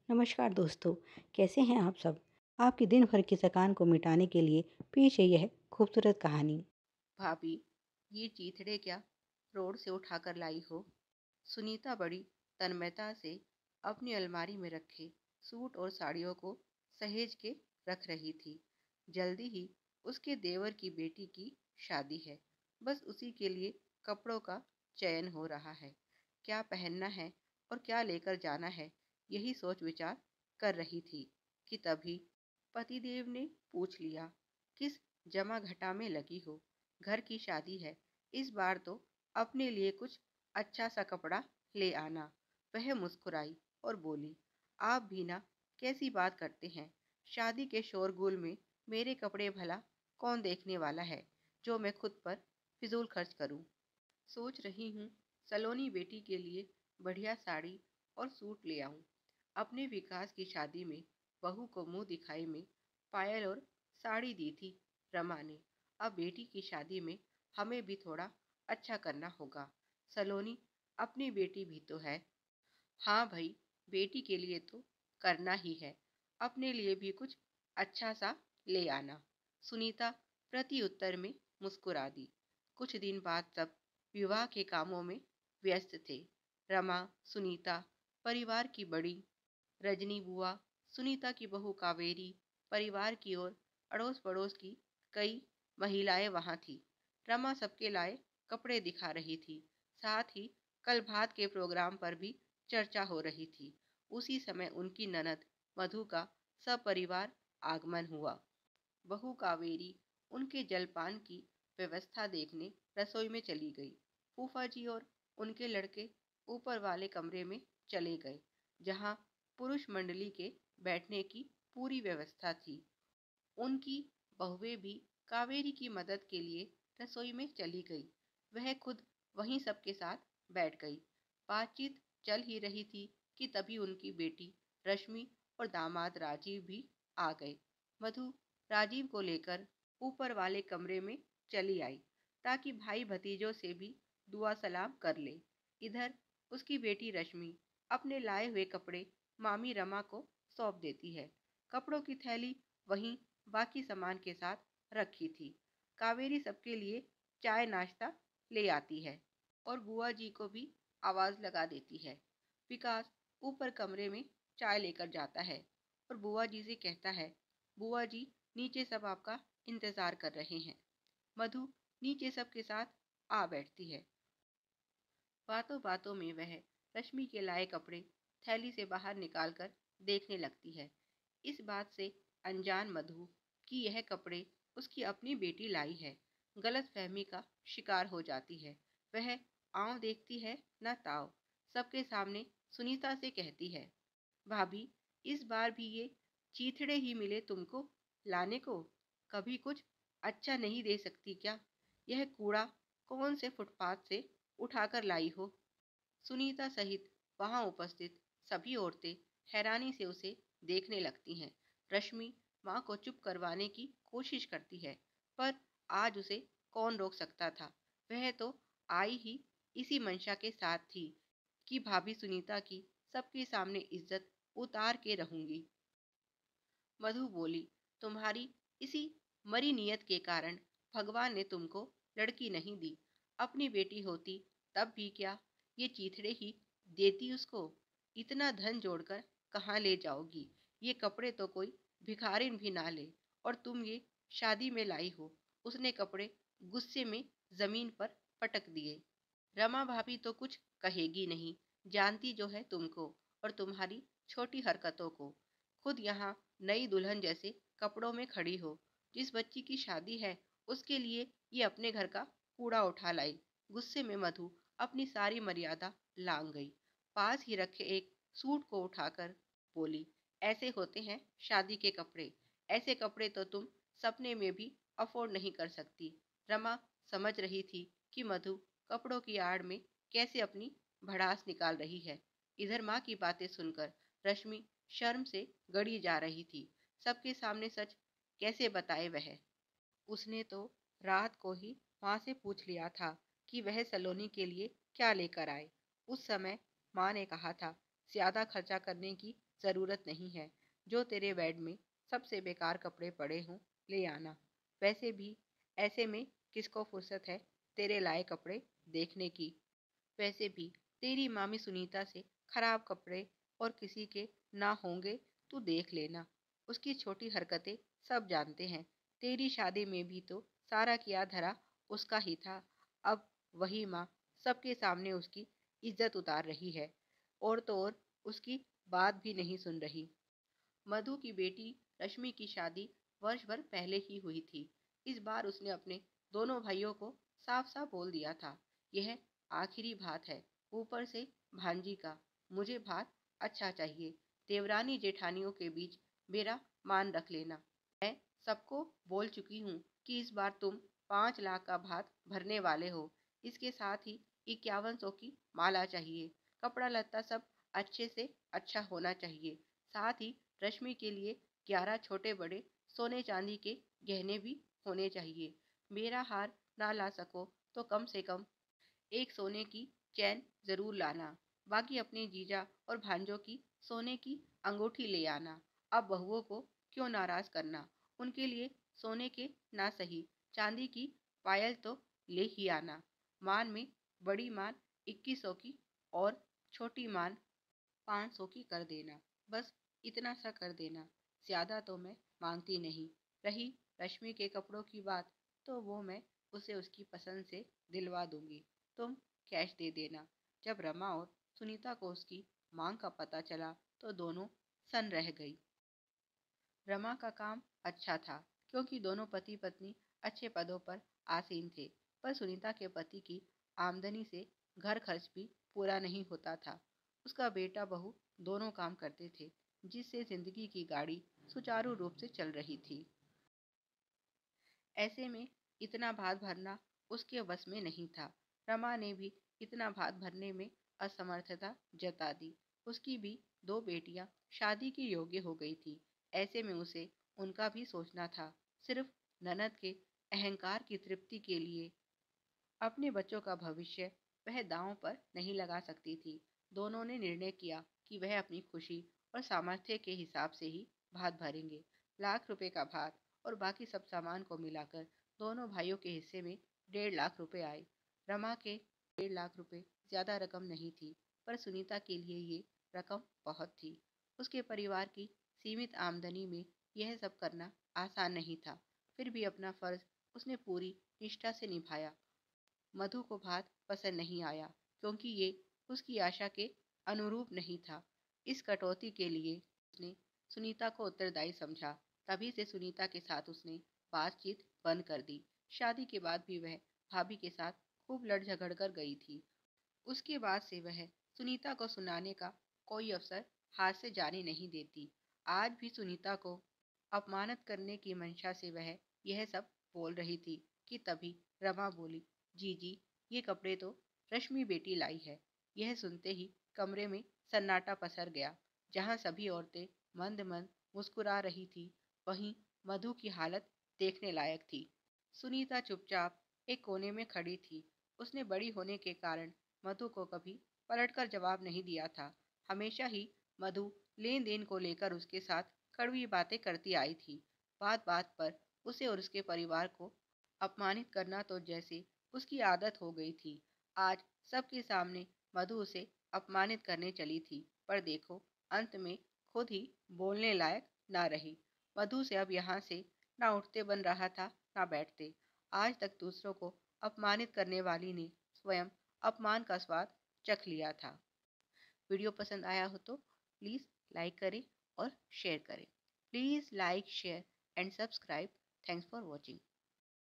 नमस्कार दोस्तों, कैसे हैं आप सब? आपकी दिन भर की थकान को मिटाने के लिए पेश है यह खूबसूरत कहानी। भाभी, ये चीथड़े क्या रोड से उठाकर लाई हो? सुनीता बड़ी तन्मयता से अपनी अलमारी में रखे सूट और साड़ियों को सहेज के रख रही थी। जल्दी ही उसके देवर की बेटी की शादी है। बस उसी के लिए कपड़ों का चयन हो रहा है। क्या पहनना है और क्या लेकर जाना है, यही सोच विचार कर रही थी कि तभी पतिदेव ने पूछ लिया, किस जमा घटा में लगी हो? घर की शादी है, इस बार तो अपने लिए कुछ अच्छा सा कपड़ा ले आना। वह मुस्कुराई और बोली, आप भी ना, कैसी बात करते हैं? शादी के शोरगुल में मेरे कपड़े भला कौन देखने वाला है, जो मैं खुद पर फिजूल खर्च करूं। सोच रही हूँ सलोनी बेटी के लिए बढ़िया साड़ी और सूट ले आऊं। अपने विकास की शादी में बहू को मुंह दिखाई में पायल और साड़ी दी थी रमा ने। अब बेटी की शादी में हमें भी थोड़ा अच्छा करना होगा। सलोनी अपनी बेटी भी तो है। हाँ भाई, बेटी के लिए तो करना ही है, अपने लिए भी कुछ अच्छा सा ले आना। सुनीता प्रति उत्तर में मुस्कुरा दी। कुछ दिन बाद सब विवाह के कामों में व्यस्त थे। रमा, सुनीता, परिवार की बड़ी रजनी बुआ, सुनीता की बहू कावेरी, परिवार की ओर अड़ोस पड़ोस की कई महिलाएं वहां थी। रमा सबके लाए कपड़े दिखा रही थी। साथ ही कल भात के प्रोग्राम पर भी चर्चा हो रही थी। उसी समय उनकी ननद मधु का सपरिवार आगमन हुआ। बहू कावेरी उनके जलपान की व्यवस्था देखने रसोई में चली गई। फूफा जी और उनके लड़के ऊपर वाले कमरे में चले गए, जहां पुरुष मंडली के बैठने की पूरी व्यवस्था थी। उनकी बहुएं भी कावेरी की मदद के लिए रसोई में चली गई। वह खुद वहीं सबके साथ बैठ गई। बातचीत चल ही रही थी कि तभी उनकी बेटी रश्मि और दामाद राजीव भी आ गए। मधु राजीव को लेकर ऊपर वाले कमरे में चली आई, ताकि भाई भतीजों से भी दुआ सलाम कर ले। इधर उसकी बेटी रश्मि अपने लाए हुए कपड़े मामी रमा को सौंप देती है। कपड़ों की थैली वहीं बाकी सामान के साथ रखी थी। कावेरी सबके लिए चाय नाश्ता ले आती है और बुआ जी को भी आवाज लगा देती है। विकास ऊपर कमरे में चाय लेकर जाता है और बुआ जी से कहता है, बुआ जी, नीचे सब आपका इंतजार कर रहे हैं। मधु नीचे सबके साथ आ बैठती है। बातों बातों में वह रश्मि के लाए कपड़े थैली से बाहर निकालकर देखने लगती है। इस बात से अनजान मधु कि यह कपड़े उसकी अपनी बेटी लाई है, गलत फहमी का शिकार हो जाती है। वह आंव देखती है न ताव। सबके सामने सुनीता से कहती है, भाभी, इस बार भी ये चीथड़े ही मिले तुमको लाने को? कभी कुछ अच्छा नहीं दे सकती क्या? यह कूड़ा कौन से फुटपाथ से उठाकर लाई हो? सुनीता सहित वहां उपस्थित सभी औरतें हैरानी से उसे देखने लगती हैं। रश्मि माँ को चुप करवाने की कोशिश करती है, पर आज उसे कौन रोक सकता था? वह तो आई ही इसी मंशा के साथ थी कि भाभी सुनीता की सबके सामने इज्जत उतार के रहूंगी। मधु बोली, तुम्हारी इसी मरी नियत के कारण भगवान ने तुमको लड़की नहीं दी। अपनी बेटी होती तब भी क्या ये चीथड़े ही देती उसको? इतना धन जोड़कर कहाँ ले जाओगी? ये कपड़े तो कोई भिखारिन भी ना ले, और तुम ये शादी में लाई हो। उसने कपड़े गुस्से में जमीन पर पटक दिए। रमा भाभी तो कुछ कहेगी नहीं, जानती जो है तुमको और तुम्हारी छोटी हरकतों को। खुद यहाँ नई दुल्हन जैसे कपड़ों में खड़ी हो। जिस बच्ची की शादी है उसके लिए ये अपने घर का कूड़ा उठा लाई। गुस्से में मधु अपनी सारी मर्यादा लांग गई। पास ही रखे एक सूट को उठाकर बोली, ऐसे होते हैं शादी के कपड़े। ऐसे कपड़े तो तुम सपने में भी अफोर्ड नहीं कर सकती। रमा समझ रही थी कि मधु कपड़ों की आड़ में कैसे अपनी भड़ास निकाल रही है। इधर माँ की बातें सुनकर रश्मि शर्म से गड़ी जा रही थी। सबके सामने सच कैसे बताए वह? उसने तो रात को ही माँ से पूछ लिया था कि वह सलोनी के लिए क्या लेकर आए। उस समय माँ ने कहा था ज्यादा खर्चा करने की ज़रूरत नहीं है। जो तेरे बेड में सबसे बेकार कपड़े पड़े हों ले आना। वैसे भी ऐसे में किसको फुर्सत है तेरे लाए कपड़े देखने की। वैसे भी तेरी मामी सुनीता से खराब कपड़े और किसी के ना होंगे तू देख लेना। उसकी छोटी हरकतें सब जानते हैं। तेरी शादी में भी तो सारा किया धरा उसका ही था। अब वही माँ सबके सामने उसकी इज्जत उतार रही है और तो और उसकी बात भी नहीं सुन रही। मधु की बेटी रश्मि की शादी वर्ष भर पहले ही हुई थी। इस बार उसने अपने दोनों भाइयों को साफ साफ बोल दिया था, यह आखिरी भात है। ऊपर से भांजी का, मुझे भात अच्छा चाहिए। देवरानी जेठानियों के बीच मेरा मान रख लेना। मैं सबको बोल चुकी हूँ कि इस बार तुम 5 लाख का भात भरने वाले हो। इसके साथ ही 5100 की माला चाहिए। कपड़ा लत्ता सब अच्छे से अच्छा होना चाहिए। साथ ही रश्मि के लिए 11 छोटे बड़े सोने चांदी के गहने भी होने चाहिए। मेरा हार ना ला सको तो कम से कम एक सोने की चैन जरूर लाना। बाकी अपने जीजा और भांजों की सोने की अंगूठी ले आना। अब बहुओं को क्यों नाराज करना। उनके लिए सोने के ना सही चांदी की पायल तो ले ही आना। मान में बड़ी मान 2100 की और छोटी मान 500 की कर देना। बस इतना सा कर देना। ज्यादा तो मैं मांगती नहीं। रही रश्मि के कपड़ों की बात तो वो मैं उसे उसकी पसंद से दिलवा दूंगी। तुम कैश दे देना। जब रमा और सुनीता को उसकी मांग का पता चला तो दोनों सन रह गई। रमा का काम अच्छा था क्योंकि दोनों पति पत्नी अच्छे पदों पर आसीन थे। पर सुनीता के पति की आमदनी से घर खर्च भी पूरा नहीं होता था। उसका बेटा बहू दोनों काम करते थे जिससे जिंदगी की गाड़ी सुचारू रूप से चल रही थी। ऐसे में इतना भात भरना उसके बस में नहीं था। रमा ने भी इतना भात भरने में असमर्थता जता दी। उसकी भी दो बेटियां शादी के योग्य हो गई थी। ऐसे में उसे उनका भी सोचना था। सिर्फ ननद के अहंकार की तृप्ति के लिए अपने बच्चों का भविष्य वह दांव पर नहीं लगा सकती थी। दोनों ने निर्णय किया कि वह अपनी खुशी और सामर्थ्य के हिसाब से ही भात भरेंगे। लाख रुपए का भात और बाकी सब सामान को मिलाकर दोनों भाइयों के हिस्से में 1.5 लाख रुपए आए। रमा के 1.5 लाख रुपए ज्यादा रकम नहीं थी, पर सुनीता के लिए ये रकम बहुत थी। उसके परिवार की सीमित आमदनी में यह सब करना आसान नहीं था। फिर भी अपना फर्ज उसने पूरी निष्ठा से निभाया। मधु को भात पसंद नहीं आया क्योंकि ये उसकी आशा के अनुरूप नहीं था। इस कटौती के लिए उसने सुनीता को उत्तरदायी समझा। तभी से सुनीता के साथ उसने बातचीत बंद कर दी। शादी के बाद भी वह भाभी के साथ खूब लड़ झगड़ कर गई थी। उसके बाद से वह सुनीता को सुनाने का कोई अवसर हाथ से जाने नहीं देती। आज भी सुनीता को अपमानित करने की मंशा से वह यह सब बोल रही थी कि तभी रमा बोली, जी जी, ये कपड़े तो रश्मि बेटी लाई है। यह सुनते ही कमरे में सन्नाटा पसर गया। जहाँ सभी औरतें मंद मंद मुस्कुरा रही थी, वहीं मधु की हालत देखने लायक थी। सुनीता चुपचाप एक कोने में खड़ी थी। उसने बड़ी होने के कारण मधु को कभी पलटकर जवाब नहीं दिया था। हमेशा ही मधु लेन देन को लेकर उसके साथ कड़वी बातें करती आई थी। बात बात पर उसे और उसके परिवार को अपमानित करना तो जैसे उसकी आदत हो गई थी। आज सबके सामने मधु उसे अपमानित करने चली थी, पर देखो अंत में खुद ही बोलने लायक ना रही। मधु से अब यहाँ से ना उठते बन रहा था ना बैठते। आज तक दूसरों को अपमानित करने वाली ने स्वयं अपमान का स्वाद चख लिया था। वीडियो पसंद आया हो तो प्लीज़ लाइक करें और शेयर करें। Please like share and subscribe. Thanks for watching.